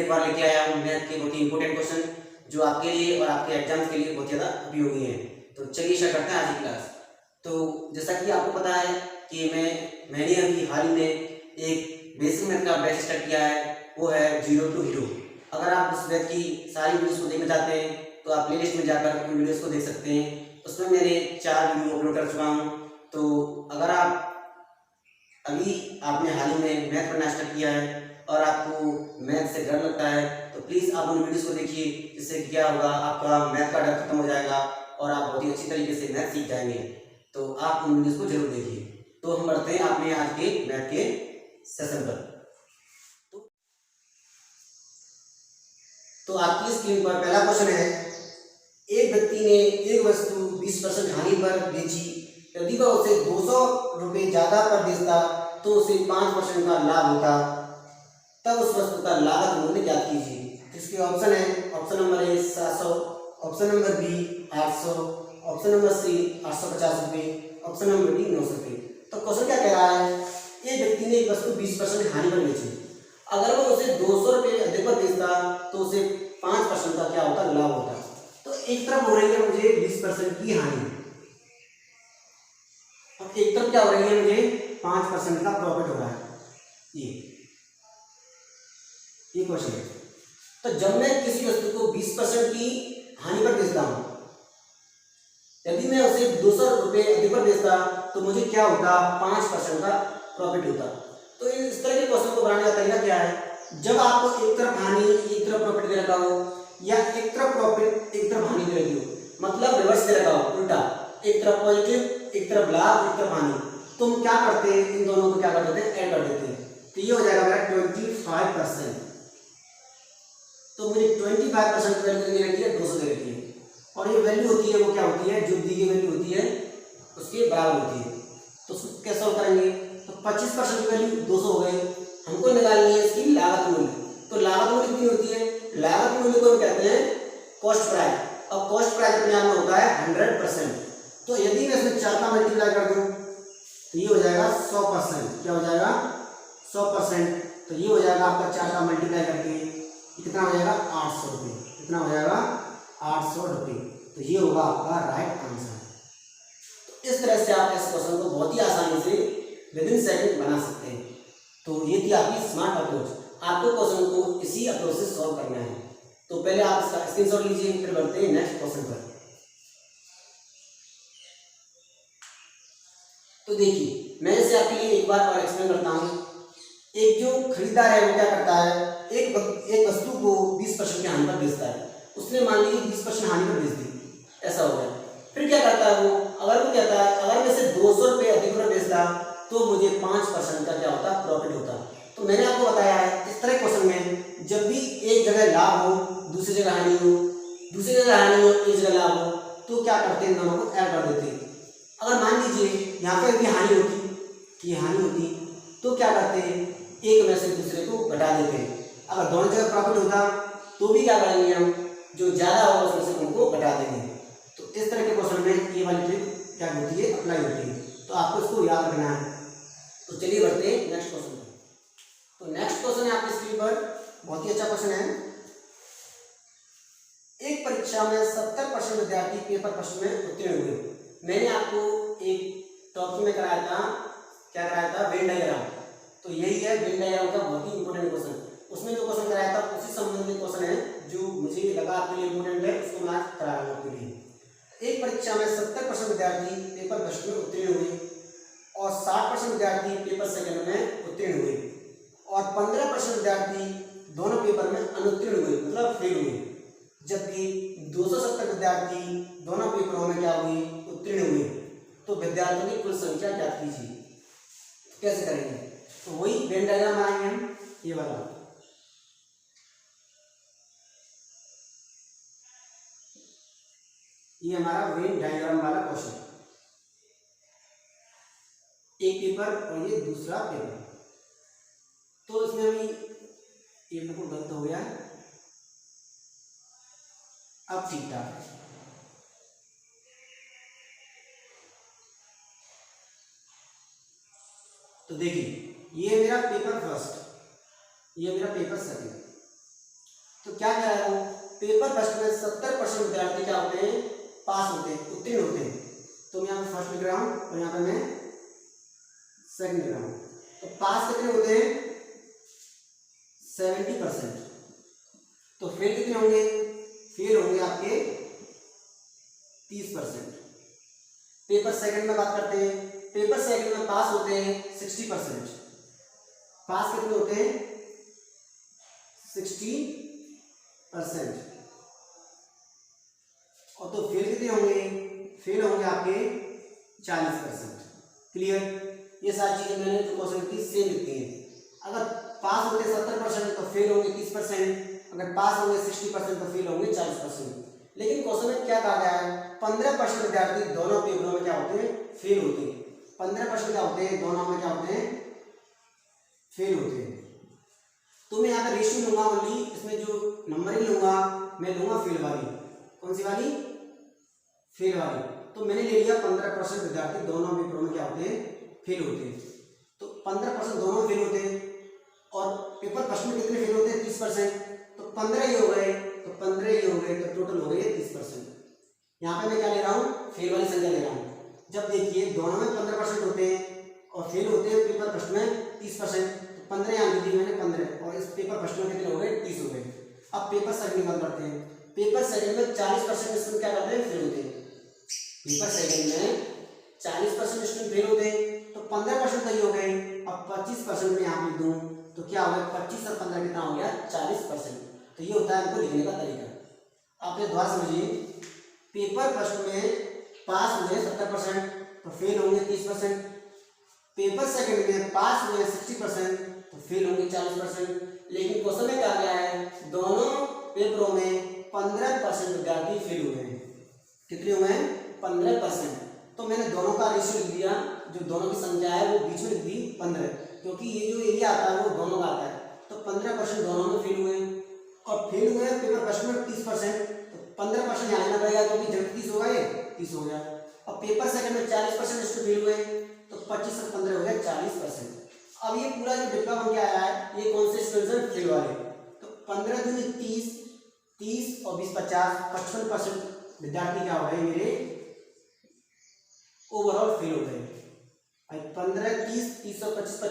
एक बार लेके आया हूँ मैथ के बहुत ही इंपॉर्टेंट क्वेश्चन जो आपके लिए और आपके एग्जाम के लिए बहुत ज़्यादा उपयोगी है। तो चलिए स्टार्ट करते हैं आज की क्लास। तो जैसा कि आपको पता है कि मैंने अभी हाल ही में एक बेसिक मैथ का बैच स्टार्ट किया है, वो है जीरो टू हीरो। अगर आप उस बैच की सारी वीडियोस को देखना चाहते हैं तो आप प्ले लिस्ट में जाकर उन वीडियोस को देख सकते हैं। उसमें मैंने 4 वीडियो अपलोड कर चुका हूँ। तो अगर आप अभी आपने हाल ही में मैथ पढ़ना स्टार्ट किया है और आपको मैथ से डर लगता है तो प्लीज़ आप उन वीडियोस को देखिए, जिससे क्या होगा, आपका मैथ का डर खत्म हो जाएगा और आप बहुत ही अच्छी तरीके से मैथ सीख जाएंगे। तो आप उन वीडियोस को जरूर देखिए। तो हम बढ़ते हैं अपने आज के मैथ के सेशन पर। तो आपकी स्क्रीन पर पहला क्वेश्चन है, एक व्यक्ति ने एक वस्तु 20% हानि पर बेची। यदि वह उसे 200 रुपये ज्यादा पर बेचता तो उसे 5% का लाभ होता। तब उस वस्तु का लागत मूल्य ज्ञात कीजिए। इसके ऑप्शन है, option number A 700, option number B 800, option number C 850 रुपये, ऑप्शन नंबर डी 900 रुपये। तो क्वेश्चन क्या कह रहा है, एक व्यक्ति ने एक वस्तु 20% हानि पर बेची। अगर वो उसे 200 रुपये अधिक पर बेचता तो उसे 5% का क्या होता, लाभ होता। तो एक तरफ हो रही है मुझे 20% की हानि और एक तरफ क्या हो रही है, मुझे 5% का प्रॉफिट हो रहा है। ये क्वेश्चन है। तो जब मैं किसी वस्तु को 20% की हानि पर बेचता हूं, यदि मैं उसे 200 रुपये अधिक पर बेचता तो मुझे क्या होता, 5% का प्रॉफिट होता। तो इस तरह के क्वेश्चन को बनाने का तरीका क्या है, जब आपको एक तरफ हानि एक तरफ प्रॉफिट दे रखा हो, या एक तरफ प्रॉफिट एक तरफ हानि दे रखी हो, मतलब रिवर्स दे रखा हो, उल्टा, एक तरफ पॉजिटिव एक तरफ लाभ एक तरफ हानि, तो हम क्या करते हैं, इन दोनों को क्या कर देते हैं, ऐड कर देते हैं। तो ये हो जाएगा मेरा 25%। तो मुझे 25% वैल्यू दे रखी है, 200 दे रखी है, और ये वैल्यू होती है वो क्या होती है, जो दी गई वैल्यू होती है उसके बराबर होती है। तो उसको कैसे सॉल्व करेंगे, तो 25% की वैल्यू 200 हो गई, हमको निकालनी है इसकी लागत मूल्य। तो लागत मूल्य कितनी होती है, लागत मूल्य को हम कहते हैं कॉस्ट प्राइस, और कॉस्ट प्राइस अपने आप में होता है 100%। तो यदि मैं इसमें 4 का मल्टीप्लाई कर दूं तो ये हो जाएगा 100%। क्या हो जाएगा, 100%। तो ये हो जाएगा आपका 4 का मल्टीप्लाई करके कितना हो जाएगा, 800 रुपये। कितना हो जाएगा, 800 रुपये। तो ये होगा आपका राइट आंसर। तो इस तरह से आप इस क्वेश्चन को बहुत ही आसानी से विद इन सेकंड बना सकते हैं। तो ये थी आपकी स्मार्ट अप्रोच। आपको क्वेश्चन को इसी अप्रोच से सॉल्व करना है। तो पहले आप इसका स्क्रीनशॉट लीजिए, फिर बढ़ते हैं नेक्स्ट क्वेश्चन पर। तो देखिए, मैं इसे आपके लिए एक बार और एक्सप्लेन करता हूँ। एक जो खरीदार है वो क्या करता है, एक वस्तु को 20% की हानि पर बेचता है। उसने मान लीजिए 20% हानि पर बेच दी, ऐसा हो गया। फिर क्या करता है वो, अगर वो कहता है अगर मैं इसे 200 रुपये अधिक पर बेचता तो मुझे 5% का क्या होता, प्रॉफिट होता। तो मैंने आपको बताया है, इस तरह क्वेश्चन में जब भी एक जगह लाभ हो दूसरी जगह हानि हो, दूसरी जगह हानि हो एक जगह लाभ हो, तो क्या करते हैं, दोनों को ऐड कर देते हैं। अगर मान लीजिए यहाँ पर भी हानि होती, ये हानि होती, तो क्या करते हैं, एक में से दूसरे को घटा देते हैं। अगर दोनों जगह प्रॉफिट होता तो भी क्या करेंगे, हम जो ज्यादा होगा उसमें से उनको घटा देंगे। तो इस तरह के क्वेश्चन में ये वाली ट्रिक क्या होती है, अप्लाई होती है। तो आपको इसको याद रखना है। तो चलिए बढ़ते हैं नेक्स्ट क्वेश्चन पर। तो नेक्स्ट क्वेश्चन है आपकी स्क्रीन पर, बहुत ही अच्छा क्वेश्चन है। एक परीक्षा में 70% विद्यार्थी पेपर प्रश्न में उत्तीर्ण हुए। मैंने आपको एक टॉपिक में कराया था, क्या कराया था, वेन डायग्राम। तो यही है वेन डायग्राम का बहुत ही इंपॉर्टेंट क्वेश्चन। उसमें जो क्वेश्चन कराया था उसी संबंधित क्वेश्चन है, जो मुझे लगा आपके लिए इंपॉर्टेंट है, उसको मैं करा रहा हूँ आपके लिए। एक परीक्षा में 70% विद्यार्थी पेपर फर्स्ट में उत्तीर्ण हुए और 60% विद्यार्थी पेपर सेकंड में उत्तीर्ण हुए और 15% विद्यार्थी दोनों पेपर में अनुत्तीर्ण हुए, मतलब फेल हुए। जबकि 270 विद्यार्थी दोनों पेपरों में क्या हुए, उत्तीर्ण हुए। तो विद्यार्थियों की कुल संख्या ज्ञात कीजिए। कैसे करेंगे, तो वही वेन डायग्राम बनाएंगे हम, ये वाला। ये हमारा वेन डायग्राम वाला क्वेश्चन, एक पेपर और ये दूसरा पेपर। तो इसमें अभी ये बिल्कुल गलत हो गया है, अब ठीक ठाक है। तो देखिए, ये मेरा पेपर फर्स्ट, ये मेरा पेपर सेकंड। क्या कह रहा हूँ, पेपर फर्स्ट में 70% विद्यार्थी क्या होते हैं, पास होते हैं, उत्तीर्ण होते हैं। तो मैं यहाँ पे फर्स्ट लिख रहा हूँ और यहाँ पे मैं सेकंड लिख रहा हूँ। तो पास कितने होते हैं, 70%। तो फेल कितने होंगे, फेल होंगे आपके 30%। पेपर सेकंड में बात करते हैं, पेपर सेकंड में पास होते हैं 60%। पास कितने होते हैं, 60%। और तो फेल कितने होंगे, फेल होंगे आपके 40%। क्लियर, ये सारी चीजें मैंने जो क्वेश्चन की सेम लिखती हैं। अगर पास होते 70% तो फेल होंगे 30%, अगर पास होंगे 60% तो फेल होंगे 40%। लेकिन क्वेश्चन में क्या कहा गया है, 15% विद्यार्थी दोनों पेपरों में क्या होते हैं, फेल होते हैं। 15% क्या होते हैं, दोनों में क्या होते हैं, फेल होते हैं। तो मैं यहाँ पे रेशियो लूंगा ओनली, इसमें जो नंबरिंग लूंगा मैं लूंगा फेल वाली। कौन सी वाली, फेल वाली। तो मैंने ले लिया 15% विद्यार्थी दोनों पेपरों में क्या होते हैं, फेल होते हैं। तो 15% दोनों में फेल होते हैं और पेपर फर्स्ट में कितने फेल होते हैं, 30%। तो 15 ही हो गए, तो 15 ही हो गए, तो टोटल हो गए 30%। यहाँ पे मैं क्या ले रहा हूँ, फेल वाली संख्या ले रहा हूँ। जब देखिए दोनों में 15% होते हैं और फेल होते हैं पेपर फर्स्ट में 30%, तो 15 यहाँ लिख दिए मैंने 15, और इस पेपर फर्स्ट में कितने हो गए, 30 हो गए। अब पेपर सेकंड की बात करते हैं। पेपर सेकंड में 40% स्टूडेंट क्या करते हैं, फेल होते हैं। पेपर सेकंड में 40% स्टूडेंट फेल होते हैं, तो 15% सही हो गए। अब 25% में यहाँ लिख दूँ तो क्या हो गया, 25 और 15 कितना हो गया, 40%। तो ये होता है इनको लिखने का तरीका। आप ये दोबारा समझिए, पेपर फर्स्ट में पास हुए 70% तो फेल होंगे 30%। पेपर सेकंड में पास हुए 60% तो फेल होंगे 40%। लेकिन क्वेश्चन में कहा गया है दोनों पेपरों में 15% विद्यार्थी फेल हुए हैं। कितने हुए हैं, 15%। तो मैंने दोनों का रेशियो लिख दिया, जो दोनों की संख्या है वो बीच में लिख दी 15, क्योंकि ये जो एरिया आता है वो दोनों का आता है। तो 15% दोनों में फेल हुए और फेल हुए पेपर फर्स्ट में 30%, तो 15% यहाँ लेना पड़ेगा क्योंकि जब 30 होगा ये 30 हो गया। और पेपर सेकंड में 40% स्टूडेंट फेल हुए तो 25 और 15 हो गया 40%। अब ये पूरा जो डिब्बा बन के आया है ये कौन से स्टूडेंट फेल वाले, तो 15 दूनी 30, 30 और 20 50, 55% विद्यार्थी क्या हो गए मेरे ओवरऑल फेल हो गए। 15 30 30 और 25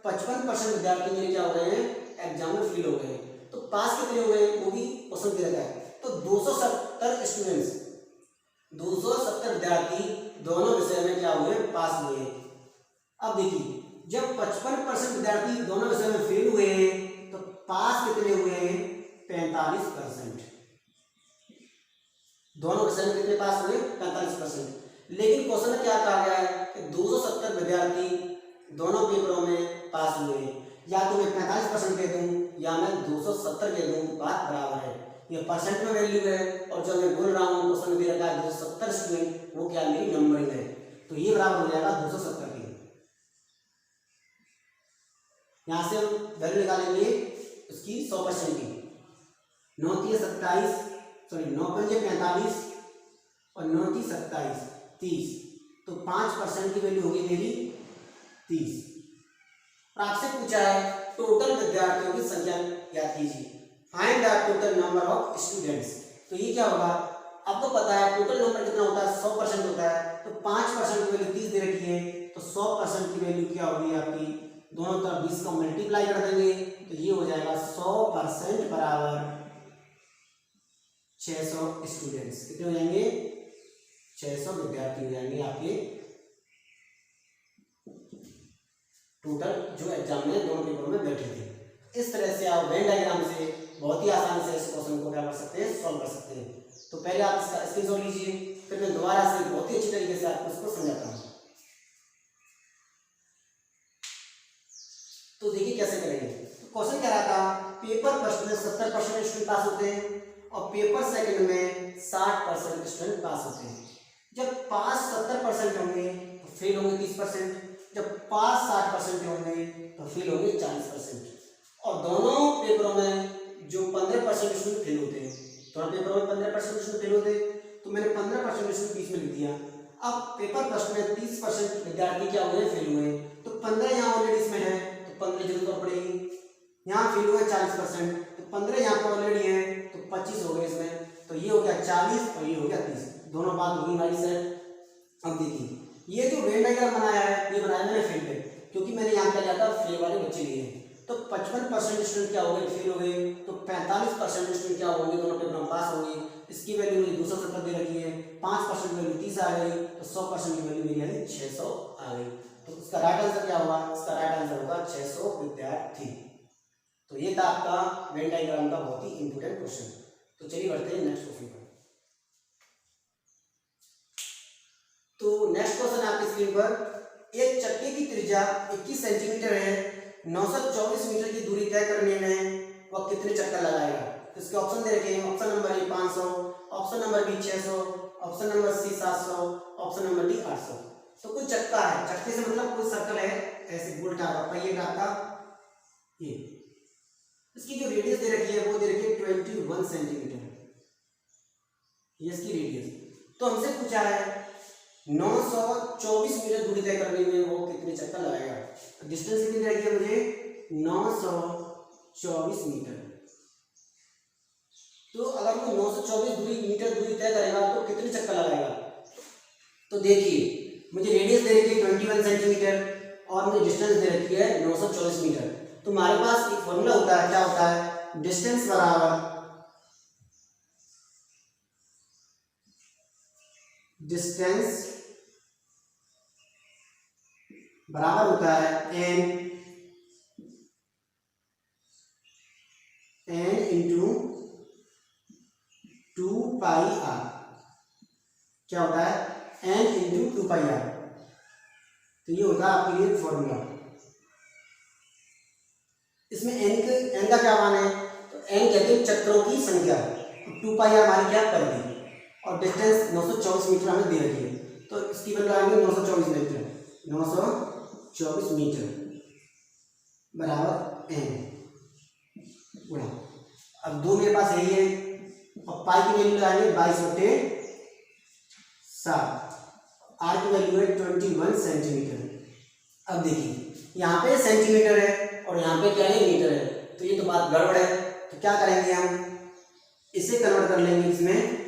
55% विद्यार्थी मेरे क्या हो गए हैं, एग्जाम में फेल हो गए। तो पास कितने हुए वो भी क्वेश्चन दिया गया है। तो 270 स्टूडेंट्स 270 विद्यार्थी दोनों विषय में क्या हुए, पास हुए। अब देखिए जब 55% विद्यार्थी दोनों विषय में फेल हुए तो पास कितने हुए, 45%। दोनों विषय में कितने पास हुए, 45%। लेकिन क्वेश्चन में क्या कहा गया है कि 270 विद्यार्थी दोनों पेपरों में पास हुए। या तो मैं 45% कह दूं या मैं 270 कह दूं, बात बराबर है। ये परसेंट में वैल्यू है और जो मैं बोल रहा हूँ क्वेश्चन में दे रखा है 270 स्टूडेंट, वो क्या मेरी नंबरिंग है। तो ये बराबर हो जाएगा 270 की। यहाँ से हम वैल्यू निकालेंगे उसकी 100% की। 9 3 27, सॉरी 9 5 45 और 9 3 27 30, तो 5% की वैल्यू होगी मेरी 30। और आपसे पूछा है टोटल विद्यार्थियों की संख्या याद कीजिए, find the total number of students. तो ये क्या होगा, आपको पता है टोटल नंबर कितना होता है, 100% होता है। तो 5% की वैल्यू 30 दे रखी है, तो 100% की वैल्यू क्या होगी आपकी, दोनों तरफ 20 का मल्टीप्लाई कर देंगे तो ये हो जाएगा 100% बराबर 600 स्टूडेंट्स। कितने हो जाएंगे, 600 विद्यार्थी हो जाएंगे आपके टोटल जो एग्जाम में दोनों पेपर में बैठे थे। इस तरह से आप वेन डायग्राम से बहुत ही आसानी से इस क्वेश्चन को क्या कर सकते हैं, सॉल्व कर सकते हैं। तो पहले आप इसका स्क्रीनशॉट लीजिए, फिर मैं दोबारा से बहुत ही अच्छी तरीके से आपको इसको समझाता हूँ। तो देखिए कैसे करेंगे। तो क्वेश्चन कह रहा था पेपर फर्स्ट में 70% स्टूडेंट पास होते हैं और पेपर सेकंड में 60% स्टूडेंट पास होते हैं। जब पास 70% होंगे तो फेल होंगे 30%, जब पास 60% होंगे तो फेल होंगे 40%। और दोनों पेपरों में जो 15% स्टूडेंट फेल होते हैं, दोनों पेपरों में 15% स्टूडेंट फेल होते हैं, तो मैंने 15% स्टूडेंट बीच में लिख दिया। अब पेपर फर्स्ट में 30% विद्यार्थी क्या हुए, फेल हुए, तो 15 यहाँ ऑलरेडी इसमें है तो 15 जरूर पड़ेगी। यहाँ फेल हुए 40%, तो 15 यहाँ पे ऑलरेडी है तो 25 हो गए इसमें, तो ये हो गया 40 और ये हो गया 30, दोनों बात होगी हमारी सर। अब देखिए ये जो वेन डायग्राम बनाया है ये बनाया मैंने फेल पे, क्योंकि मैंने यहाँ क्या लिया था फेल वाले बच्चे लिए हैं। तो 55% स्टूडेंट क्या हो गए फेल हो गए, तो 45% स्टूडेंट क्या होंगे दोनों पेपर में पास हो गए। इसकी वैल्यू मुझे 270 दे रखी है, 5% वैल्यू 30 आ गई, तो 100% की वैल्यू मेरी आई 600 आ गई। तो इसका राइट आंसर क्या होगा, इसका राइट आंसर होगा 600 विद्यार्थी। तो ये था आपका वेन डायग्राम का बहुत ही इंपोर्टेंट क्वेश्चन। तो चलिए बढ़ते हैं नेक्स्ट क्वेश्चन पर। तो नेक्स्ट क्वेश्चन आपकी स्क्रीन पर, एक चक्के की त्रिज्या 21 सेंटीमीटर है, 924 मीटर की दूरी तय करने में वह कितने चक्कर लगाएगा। तो इसके ऑप्शन दे रखे हैं, option number A 500, option number B 600, option number C 700, option number D 800। तो कोई चक्का है, चक्के से मतलब कोई सर्कल है ऐसे गोल टाइप का पहिए टाइप का, ये इसकी जो रेडियस दे रखी है वो दे रखी है 21 सेंटीमीटर, ये इसकी रेडियस। तो हमसे पूछा है 924 मीटर दूरी तय करने में वो कितने चक्कर लगाएगा। डिस्टेंस कितनी रहेगी मुझे 924 मीटर। तो अगर वो 924 मीटर दूरी तय करेगा तो कितने चक्कर लगाएगा। तो देखिए मुझे रेडियस दे रखी है 21 सेंटीमीटर और मुझे डिस्टेंस दे रखी है 924 मीटर। तो हमारे पास एक फॉर्मूला होता है, क्या होता है, डिस्टेंस बराबर डिस्टेंस बराबर होता है n इंटू 2πr। क्या होता है n इंटू 2πr। तो ये होता है आपके लिए फॉर्मूला। इसमें n का क्या मान है, तो n कहते हैं चक्रों की संख्या, 2πr हमारी क्या परिधि, और डिस्टेंस 924 मीटर हमें दे रखी है। तो इसकी वैल्यू आएंगे 924 मीटर, 924 मीटर बराबर n गुणा, अब दो मेरे पास यही है, और पाई की वैल्यू आएंगे 22/7, आर की वैल्यू है 21 सेंटीमीटर। अब देखिए यहाँ पे सेंटीमीटर है और यहाँ पे क्या है मीटर है, तो ये तो बात गड़बड़ है। तो क्या करेंगे हम, इसे कन्वर्ट कर लेंगे इसमें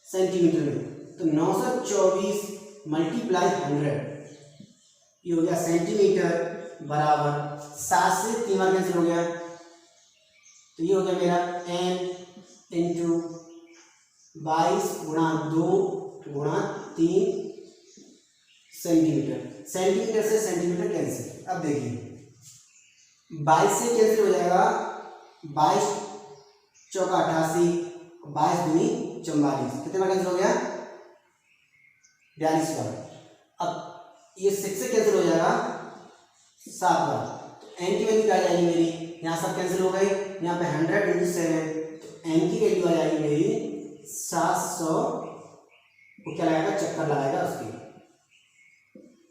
सेंटीमीटर में। तो 924 मल्टीप्लाई 100, ये हो गया सेंटीमीटर बराबर 7 से 3 बार कैंसिल हो गया, तो ये हो गया मेरा n इंटू 22 गुणा 2 गुणा 3 सेंटीमीटर। सेंटीमीटर से सेंटीमीटर कैंसिल। अब देखिए 22 से कैंसिल हो जाएगा, 22 चौका 88, 22 दूनी 44, कितने बार कैंसिल हो गया 42 बार। अब ये 6 से कैंसिल हो जाएगा 7 बार। तो n की वैल्यू क्या आ जाएगी मेरी, यहाँ सब कैंसिल हो गई, यहाँ पे 100 इंटू 7, तो n की वैल्यू आ जाएगी मेरी 700, वो क्या लगाएगा चक्कर लगाएगा उसकी।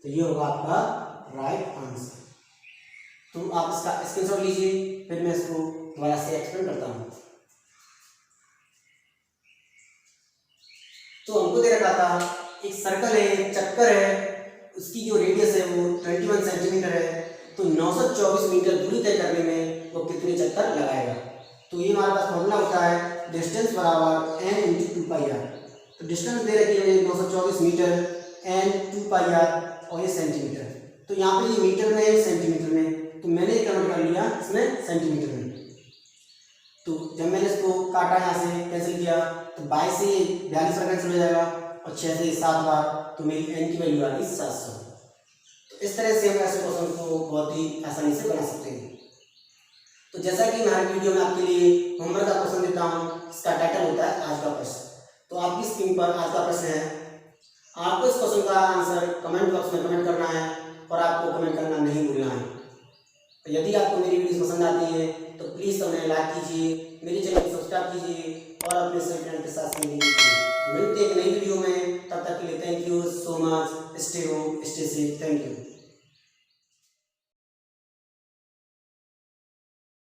तो ये होगा आपका राइट आंसर। तो आप इसका स्क्रीनशॉट लीजिए, फिर मैं इसको दोबारा से एक्सप्लेन करता हूँ। तो हमको दे रखा था एक सर्कल है, एक चक्कर है, उसकी जो रेडियस है वो 21 सेंटीमीटर है, तो 924 मीटर दूरी तय करने में वो कितने चक्कर लगाएगा। तो ये हमारे पास फॉर्मूला होता है डिस्टेंस बराबर n इंटू 2πr। तो डिस्टेंस दे रखी है 924 मीटर, n 2πr और ये सेंटीमीटर। तो यहाँ पे ये मीटर में है सेंटीमीटर में, तो मैंने ये कन्वर्ट कर लिया इसमें सेंटीमीटर में। तो जब मैंने इसको काटा यहाँ से कैंसिल किया, तो 22 से 42 बार कैंसिल हो जाएगा और 6 से 7 बार, तो मेरी n की वैल्यू आ गई 700। तो इस तरह से हम ऐसे क्वेश्चन को बहुत ही आसानी से बना सकते हैं। तो जैसा कि मैं हर वीडियो में आपके लिए होमवर्क का क्वेश्चन देता हूँ, इसका टाइटल होता है आज का प्रश्न। तो आपकी स्क्रीन पर आज का प्रश्न है, आपको इस क्वेश्चन का आंसर कमेंट बॉक्स में कमेंट करना है और आपको कमेंट करना नहीं भूलना है। तो यदि आपको मेरी वीडियो पसंद आती है तो प्लीज़ हमें लाइक कीजिए, मेरे चैनल को सब्सक्राइब कीजिए और अपने सभी फ्रेंड के साथ शेयर कीजिए। मिलते हैं एक नई वीडियो में, तब तक के लिए thank you so much. Stay home, stay safe, thank you.